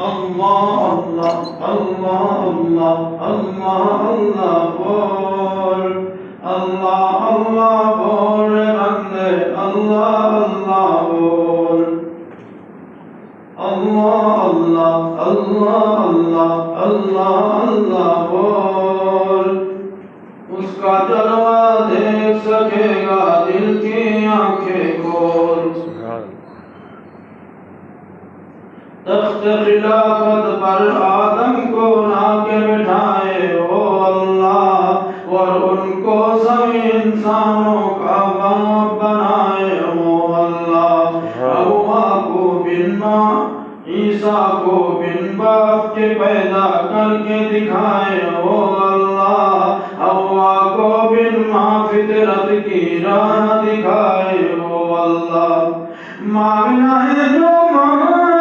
اللہ اللہ اللہ اللہ اللہ اللہ بول اللہ اللہ بول بندے اللہ اللہ بول اللہ اللہ اللہ اللہ اللہ اللہ بول اس کا جلوہ دیکھ سکے گا دل کی آنکھیں کھول تخت خلافت پر آدم کو لا کے بٹھائے او اللہ اور ان کو سبھی انسانوں کا باپ بنائے او اللہ حوا کو بن ماں عیسیٰ کو بن باپ کے پیدا کر کے دکھائے او اللہ حوا کو بن ماں فطرت کی راہ دکھائے او اللہ مانگنا ہے جو اللہ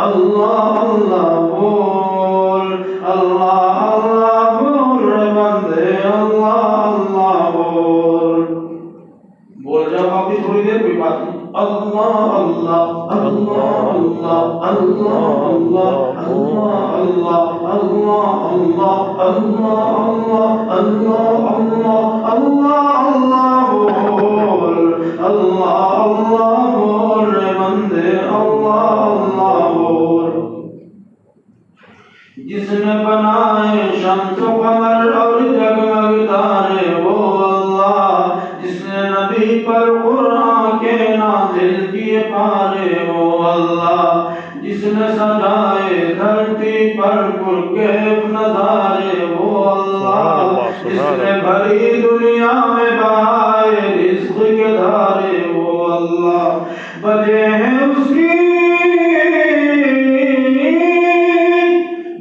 اللہ بول اللہ اللہ بول بندے اللہ اللہ بول بول جب آپ تھوڑی دیر کوئی بات نہیں اللہ اللہ اللہ اللہ اللہ اللہ اللہ اللہ اللہ اللہ اللہ اللہ اللہ اللہ بول اللہ اللہ بول بندے اللہ اللہ بول جس نے بنائے شمس و قمر اور جگمگ تارے وہ اللہ جس نے نبی پر قرآن کے نازل کیے پارے وہ اللہ جس نے سجائے دھرتی پر پرکیف نظارے وہ اللہ جس نے بھری دنیا میں بہائے رزق کے دھارے وہ اللہ بجے ہیں اس کی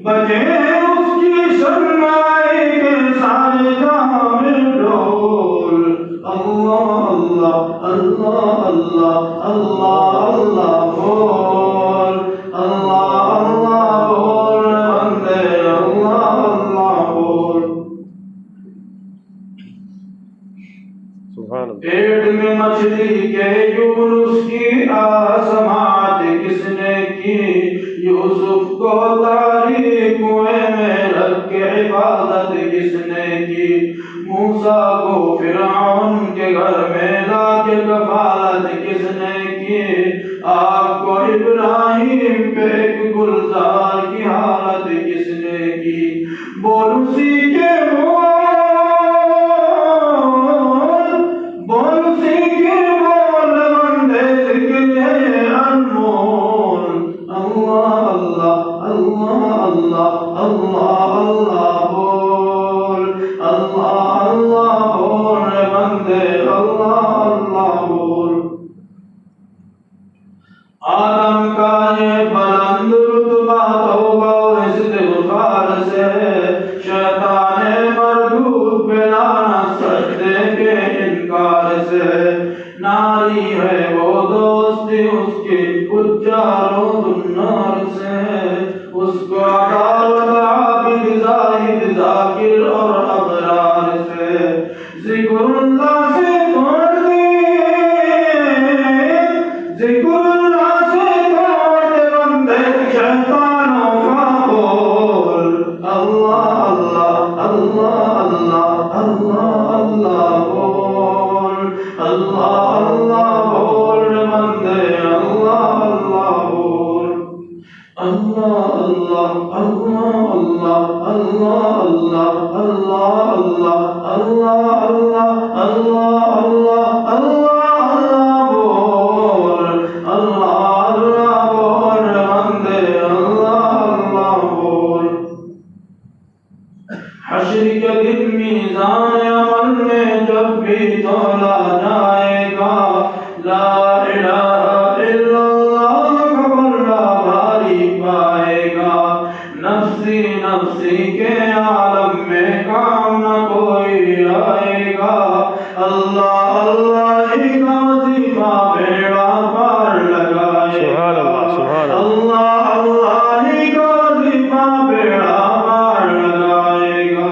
بجے اس کی شرمائی کے سارے جہاں میں ڈول اللہ اللہ اللہ اللہ اللہ بول اللہ اللہ بول بندے اللہ اللہ بول پیٹ میں مچھلی کے یونس کی آسمات کس نے کی یوسف کو تاریک کنویں میں رکھ کے حفاظت کس نے کی موسیٰ کو فرعون کے گھر میں لا کے کفالت کس نے کی آپ کو ابراہیم پہ ایک گلزار کی حالت کس نے کی بول اسی کے بول اسی کے بول بندے ذکر انمول اللہ اللہ اللہ اللہ اللہ بول اللہ اللہ بول بندے اللہ اللہ بول آدم کا یہ بلند رتبہ توبہ و استغفار سے شیطان مردود بلانا سجدے کے انکار سے ناری ہے وہ دوستی اس کی کچھاروں دنار سے اس کو عدالت عابد زاہد ذاکر اور ابرار سے ذکر اللہ سے توڑ دی ذکر اللہ سے توڑ دے بندے شیطانوں کا بول اللہ اللہ اللہ اللہ اللہ اللہ بول اللہ اللہ بول بندے اللہ اللہ بول اللہ اللہ اللہ اللہ اللہ اللہ اللہ اللہ اللہ اللہ اللہ اللہ بول اللہ اللہ بول بندے اللہ اللہ بول حشر کے دن میزان عمل میں جب بھی تولا جائے گا لا الہ الا اللہ کا بڑا بھاری پائے گا نفسی نفسی کے عالم میں کام نہ کوئی آئے گا اللہ اللہ ہی کا وظیفہ بیڑا پار لگائے گا اللہ اللہ ہی کا وظیفہ بیڑا پار لگائے گا